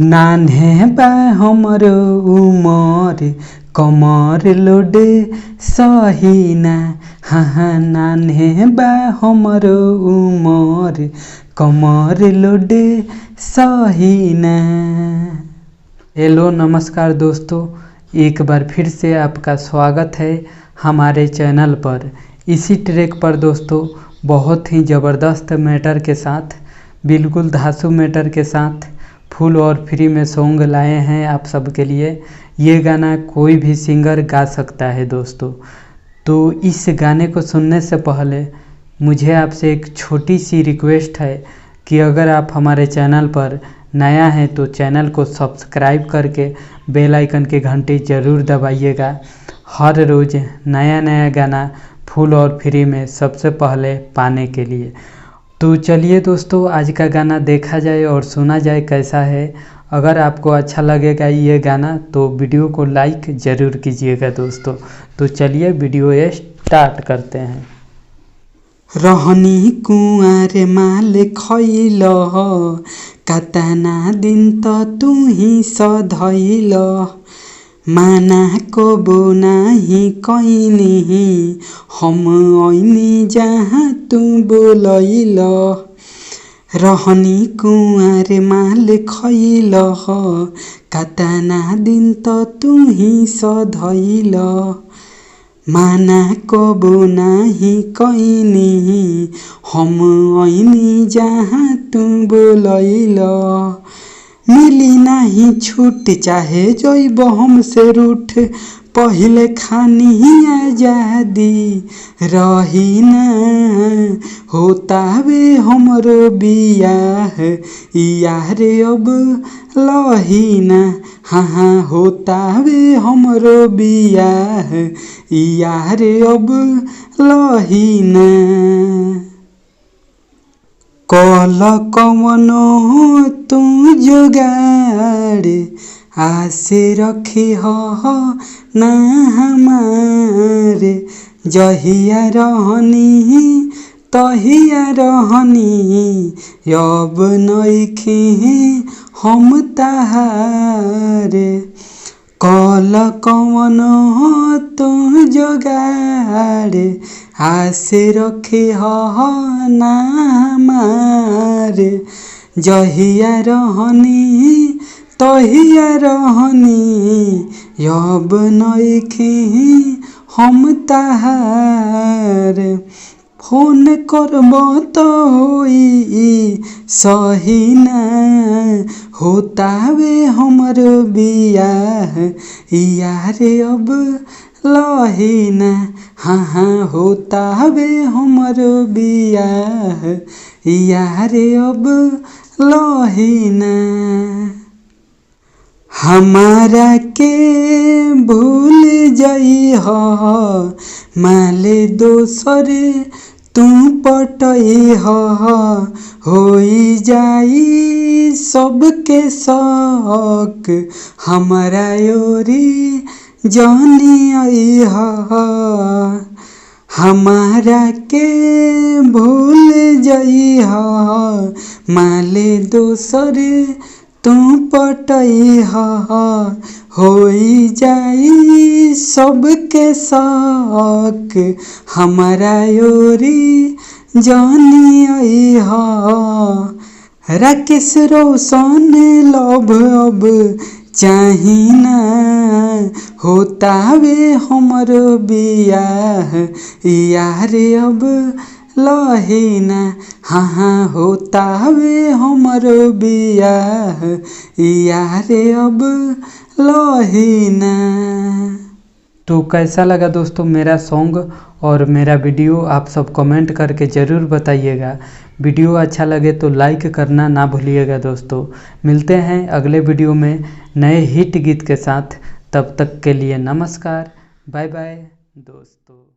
नान्हे बा हमर उमर कमर लोड सहीना। हाँ नान्हे बा हमर उमर कमर लोड सहीना। हेलो नमस्कार दोस्तों, एक बार फिर से आपका स्वागत है हमारे चैनल पर। इसी ट्रैक पर दोस्तों बहुत ही ज़बरदस्त मैटर के साथ, बिल्कुल धांसू मैटर के साथ फुल और फ्री में सॉन्ग लाए हैं आप सबके लिए। ये गाना कोई भी सिंगर गा सकता है दोस्तों। तो इस गाने को सुनने से पहले मुझे आपसे एक छोटी सी रिक्वेस्ट है कि अगर आप हमारे चैनल पर नया है तो चैनल को सब्सक्राइब करके बेल आइकन की घंटी ज़रूर दबाइएगा। हर रोज़ नया गाना फुल और फ्री में सबसे पहले पाने के लिए। तो चलिए दोस्तों, आज का गाना देखा जाए और सुना जाए कैसा है। अगर आपको अच्छा लगेगा ये गाना तो वीडियो को लाइक ज़रूर कीजिएगा दोस्तों। तो चलिए वीडियो स्टार्ट करते हैं। रहनी कुआर माल खैल कतना दिन त तू ही सधैल। माना कबो नाही कैनी हम ऐनी जहाँ तू बोलैल। रहनी कुआर माल खैल कतना दिन त तू ही सधैल। माना कबो नाही कैनी हम ऐनी जहाँ तू बोलैल। मिली नहीं छूट चाहे जैब हमसे रूठ, पहले खानी आजादी रही न। होता वे हमरो बियाह यार अब लही न। हाँ होता वे हमरो बियाह यार अब लही न। कल कवनो तू जुगाड़ आसे रखी हो ना हमारे। जहिया रहनी तहिया रहनी अब नइखे हम तहारे। कल कवनो तू जुगाड़ आसे रखे हो ना हमारे। जहिया रहनी तहिया रहनी अब नइखे हम तहारे। फोन करब तो होई सही न। होता वे हमरो बियाह यार अब लही न। हाँ होता वे हमरो बियाह यार अब लही न। हमारा के भूल जाई हो माले दोसर तू पटई होई जाई सबके शौक। हमारा योरी जानी आई हमारा के भूल जाई माले दोसर तू पटई होई जाई सबके शौक। हमारा योरी जानी आई राकेश रोशन लव अब चाही ना। होता वे हमरो बियाह यार अब लही ना। हाँ होता वे हमरो बियाह यार अब लही ना। तो कैसा लगा दोस्तों मेरा सॉन्ग और मेरा वीडियो, आप सब कमेंट करके ज़रूर बताइएगा। वीडियो अच्छा लगे तो लाइक करना ना भूलिएगा दोस्तों। मिलते हैं अगले वीडियो में नए हिट गीत के साथ। तब तक के लिए नमस्कार, बाय बाय दोस्तों।